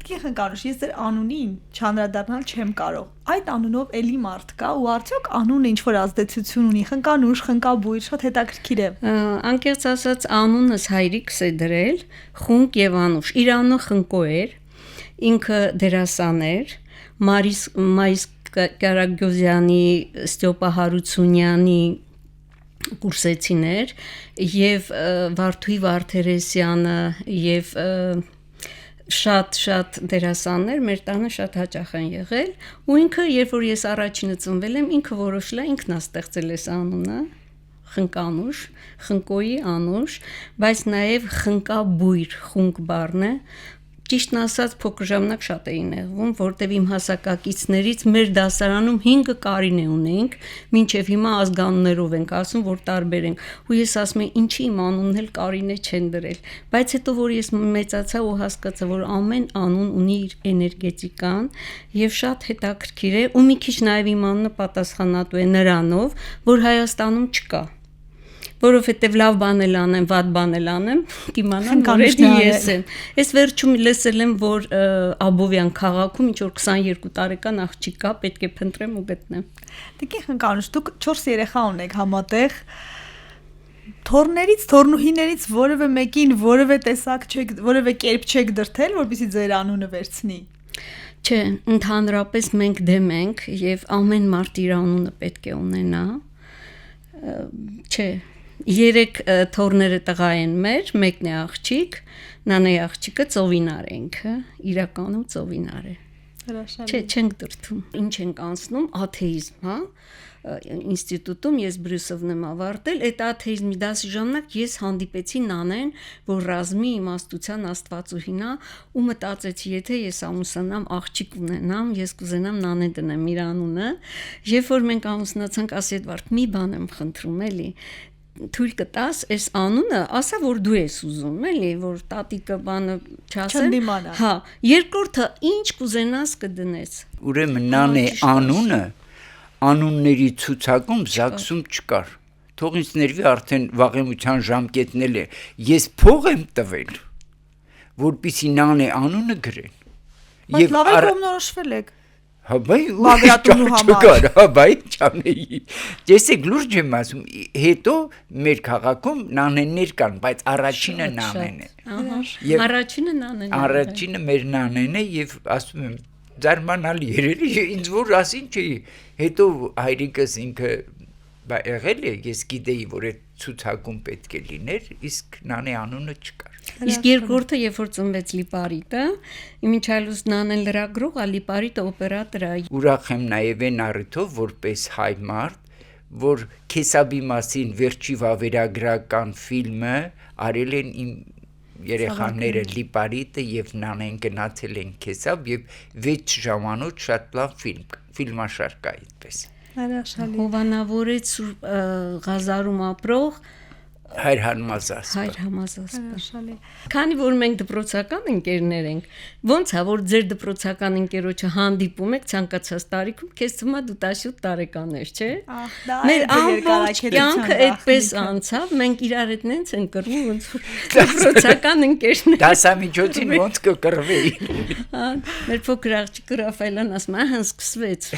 Գիխն կանուշ, ես ձեր անունին չանդրադառնալ չեմ կարող։ Այդ անունով էլի մարդ կա ու արդյոք անունը ինչ որ ազդեցություն ունի, խնկանուշ, խնկաբույր, շատ հետաքրքիր է։ Անկեղծ ասած անունս հայրիկս է դրել, Խունկ եւ Անուշ։ Իր անունը Խնկո էր, ինքը դերասան էր, Մայիս Կարագյոզյանի, Ստյոպա Հարությունյանի կուրսեցիներ եւ Վարդուհի Վարդերեսյանը եւ շատ դերասաններ մեր տանը շատ հաճախ են եղել ու ինքը երբ որ ես առաջինը ծնվել եմ ինքը որոշել է ինքն է ստեղծել այս անունը Խնկանուշ, Խնկոյի Անուշ, բայց նաև խնկաբույր խունկ բառն է ճիշտն ասած փոքր ժամանակ շատ էի նեղվում, որտեվ իմ հասակակիցներից մեր դասարանում 5 Կարինե ունեինք, մինչև հիմա ազգանուններով ենք ասում, որ տարբեր ենք, ու ես ասում եմ, ինչի իմ անունն էլ Կարինե չեն դրել, բայց հետո որ ես մեծացա ու հասկացա, որ ամեն անուն ունի իր էներգետիկան եւ շատ հետաքրքիր է, ու մի քիչ նաեւ իմ անունը պատասխանատու է նրանով, որ Հայաստանում չկա որովհետև լավ բան էլ անեմ, վատ բան էլ անեմ, կիմանամ, որ ես եմ։ Ես վերջում լսել եմ, որ Աբովյան քաղաքում ինչ որ 22 տարեկան աղջիկ կա, պետք է փնտրեմ ու գտնեմ։ Տիկին Խնկանուշ, դուք 4 երեխա ունեք համատեղ։ Թորներից, թորնուհիներից որևէ մեկին որևէ տեսակ չեք, որևէ կերպ չեք դրթել, որպեսզի ձեր անունը վերցնի։ Չէ, ընդհանրապես մենք դեմ ենք եւ ամեն մարդ իր անունը պետք է ունենա։ Չէ 3 թորները տղա են մեր, մեկն է աղջիկ, նանայի աղջիկը ծովինար է ինքը, իրականում ծովինար է։ Չէ, չենք դրթում։ Ինչ ենք անցնում, աթեիզմ, հա։ Ինստիտուտում ես Բրյուսովն եմ ավարտել, այդ աթեիզմի դասի ժամանակ ես հանդիպեցի Նանեն, որ ռազմի իմաստության աստվածուհին է, ու մտածեցի, եթե ես ամուսնանամ, աղջիկ ունենամ, ես կուզենամ Նանե դնեմ իր անունը, երբ որ մենք ամուսնացանք, ասի Էդվարդ, մի բան եմ խնդրում, էլի թույլ կտաս այս անունը, ասա որ դու ես ուզում, էլի, որ տատիկը բանը չասեն, հա, երկրորդը ինչ կուզենաս կդնես։ Ուրեմն Նանե անունը անունների ցուցակում Զաքսում չկար։ Թող ինձ ներվի արդեն վաղեմության ժամկետն է։ Ես փող եմ տվել, որպեսզի Նանե անունը գրեն։ Բայց լավ է կողմնորոշվել եք։ Հա բայ Բագրատունու համար։ Հա բայ չանեի։ Տեսեք լուրջ եմ ասում, հետո մեր քաղաքում Նանեներ կան, բայց առաջինը Նանեն է։ Առաջինը Նանեն է։ Առաջինը մեր Նանեն է եւ ասում եմ զարմանալի երևի ինձ որ ասին չի հետո հայրիկս ինքը եղել է ես գիտեի որ այդ ցուցակում պետք է լիներ իսկ Նանե անունը չկար իսկ երկրորդը երբ որ ծնվեց Լիպարիտը իմիջալուս Նանեն լրագրող ա Լիպարիտը օպերատոր ա ուրախ եմ նաև այն առիթով որպես հայ մարդ որ Քեսաբի մասին վերջի վավերագրական ֆիլմը արել են իմ երեխաները Լիպարիտը եւ Նանեն գնացել են Քեսաբ եւ 6 ժամանոց շատ լավ ֆիլմաշարք է այդպես Հովանավորից Ղազարում ապրող Հայր Համազասպը Հայր Համազասպը Քանի որ մենք դպրոցական ընկերներ ենք ոնց է որ ձեր դպրոցական ընկերոջը հանդիպում եք ցանկացած տարիքում քեզ թվում է դու 17 տարեկան ես չէ մեր ամբողջ կյանքը այդպես անցավ մենք իրար հետ նենց ենք կռվում ոնց որ դպրոցական ընկերներ դասամիջոցին ոնց կկռվեի մեր փոքր աղջիկը Ռաֆայելան ասում է հենց սկսվեց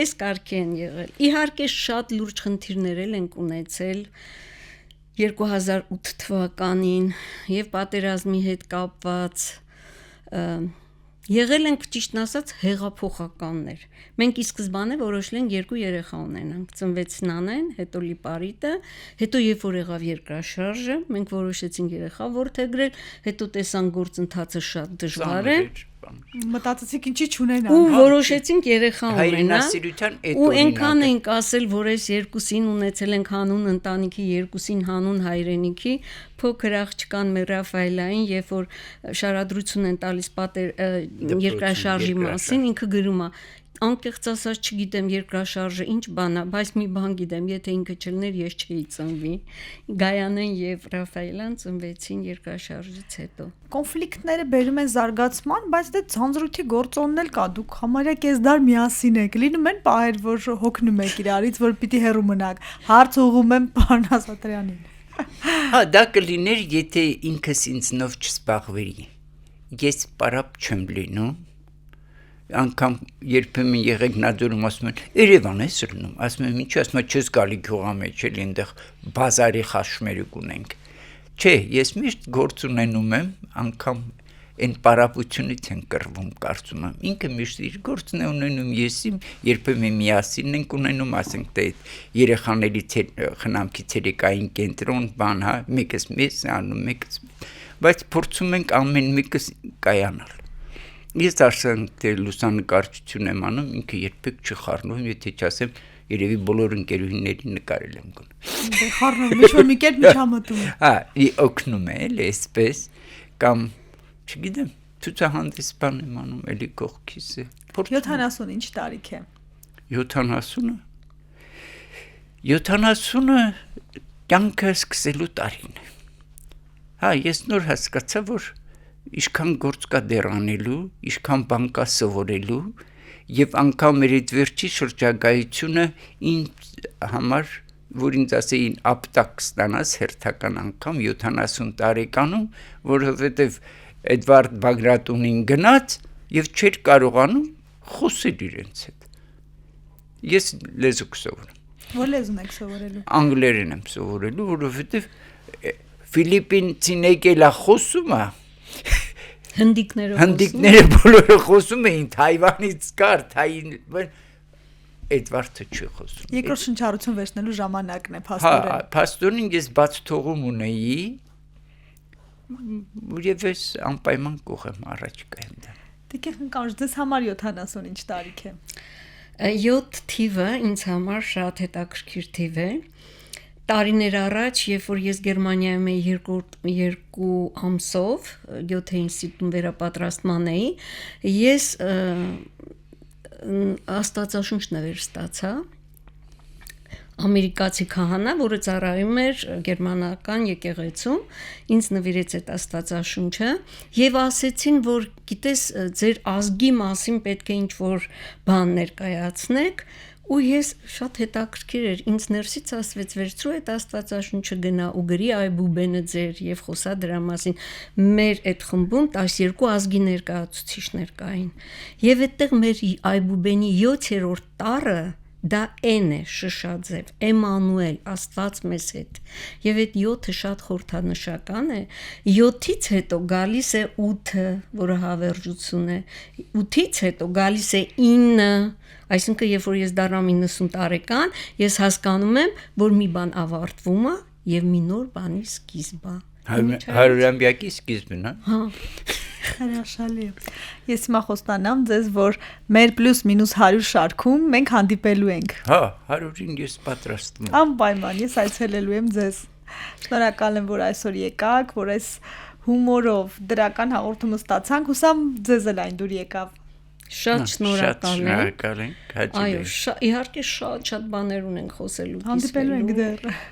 այս կարգի են եղել իհարկե շատ լուրջ խնդիրներ ենք ունեցել 2008 թվականին եւ պատերազմի հետ կապված եղել ենք ճիշտն ասած հեղափոխականներ մենք ի սկզբանե որոշել ենք 2 երեխա ունենանք ծնվեց Նանեն հետո Լիպարիտը հետո երբ որ եղավ երկրաշարժը մենք որոշեցինք երեխա որդեգրել հետո տեսան գործընթացը շատ դժվար է մտածեցիք ինչի չունենան ու որոշեցինք երեխա ունենալ ու այնքան ենք ասել որ այս երկուսին ունեցել ենք հանուն ընտանիքի երկուսին հանուն հայրենիքի փոքր աղջկան մեր Ռաֆայելային երբ որ շարադրություն են տալիս երկրաշարժի մասին ինքը գրում է անկեղծ ասած չգիտեմ երկրաշարժը ինչ բան է բայց մի բան գիտեմ եթե ինքը չլներ ես չէի ծնվի Գայանեն եւ Ռաֆայելան ծնվեցին երկրաշարժից հետո կոնֆլիկտները բերում են զարգացման բայց դե ցանցրույթի գործոնն էլ կա դուք համարյա կեսդար միասին եք լինում են պահեր որ հոգնում եք իրարից որ պիտի հեռու մնաք հարց ուղում եմ պարոն Ասատրյանին հա դա կլիներ եթե ինքս ինձնով չսպաղվեի ես պարապ չեմ լինում, անգամ երբեմն Եղեգնաձորում ասում են Երևան ես լինում, ասում եմ ինչի, ասում եմ չես գալի գյուղամեջ էլ այնտեղ բազարի խաշմերուկ ունենք, չէ, ես միշտ գործ ունենում եմ, անգամ այն պարապությունից են կռվում, կարծում եմ, ինքը միշտ իր գործն է ունենում, եսիմ երբեմն միասին ենք ունենում, ասենք թե երեխաների խնամքի ցերեկային կենտրոն, բան, հա, մեկս մեզ անում, մեկս, բայց փորձում ենք ամեն մեկս կայանալ։ Ես ասենք թե լուսանկարչություն եմ անում, ինքը երբեք չխառնում, եթե չասեմ երևի բոլոր ընկերուհիներին նկարել եմ գնում։ Խառնում, ինչ-որ մի կերպ միջամտում։ Հա, օգնում է, էլ էսպես, կամ չգիտեմ, ցուցահանդես բան եմ անում, էլի կողքիս է։ 70 ինչ տարիք է։ 70-ը 70-ը կյանքը սկսելու տարին է։ Հա, ես նոր հասկացա, որ ինչքան գործ կա դեռ անելու, ինչքան բան կա սովորելու, եւ անգամ մեր այդ վերջի շրջագայությունը ինձ համար, որ ինձ ասեին ապտակ ստանաս հերթական անգամ 70 տարեկանում, որովհետեւ Էդվարդ Բագրատունին գնաց եւ չէր կարողանում խոսել իրենց հետ։ Ես լեզու կսովորեմ։ Որ լեզուն եք սովորելու։ Անգլերեն եմ սովորելու, որովհետեւ Ֆիլիպինցին եկելա խոսում է։ Հնդիկները բոլորը խոսում էին Թայվանից կար, Էդվարդը չի խոսում։ Երկրորդ շնչառություն վերցնելու ժամանակն է, փաստորեն։ Հա, փաստորեն ես բաց թողում ունեի, եւ ես անպայման կողեմ առաջ կայեմ դա։ Տիկին Խնկանուշ, ձեզ համար 70 ինչ տարիք է։ 7 թիվը ինձ համար շատ հետաքրքիր թիվ է։ Տարիներ առաջ, երբ որ ես Գերմանիայում էի 2 ամսով, Գյոթե ինստիտուտում վերապատրաստման էի, ես աստվածաշունչ նվեր ստացա ամերիկացի քահանա, որը ծառայում էր գերմանական եկեղեցում, ինձ նվիրեց այդ աստվածաշունչը եւ ասեցին, որ գիտես, ձեր ազգի մասին պետք է ինչ-որ բան ներկայացնեք, ու ես շատ հետաքրքիր էր, ինձ ներսից ասվեց վերցրու այդ աստվածաշունչը գնա ու գրի Այբուբենը ձեր եւ խոսա դրա մասին։ Մեր այդ խմբում 12 ազգի ներկայացուցիչներ կային։ Եվ այդտեղ մեր Այբուբենի 7-րդ տառը դա N է շշաձև, Էմանուել, Աստված մեզ հետ։ Եվ այդ 7-ը շատ խորհրդանշական է։ 7-ից հետո գալիս է 8-ը, որը հավերժություն է։ 8-ից հետո գալիս է 9, այսինքն երբ որ ես դառնամ 90 տարեկան, ես հասկանում եմ, որ մի բան ավարտվում է եւ մի նոր բանի սկիզբ է։ 100-ամյակի սկիզբն, հա։ Հրաշալի։ Ես հիմա խոստանամ ձեզ, որ մեր +- 100 շարքում մենք հանդիպելու ենք։ Հա, 100-ին ես պատրաստ եմ։ Անպայման, ես այցելելու եմ ձեզ։ Շնորհակալ եմ, որ այսօր եկաք, որ այս հումորով դրական հաղորդումը ստացանք, հուսամ ձեզ էլ այն դուր եկավ։ Շատ շնորհակալ եմ։ Շնորհակալ ենք, հաճելի։ Այո, իհարկե շատ բաներ ունենք խոսելու։ Հանդիպելու ենք դեռ։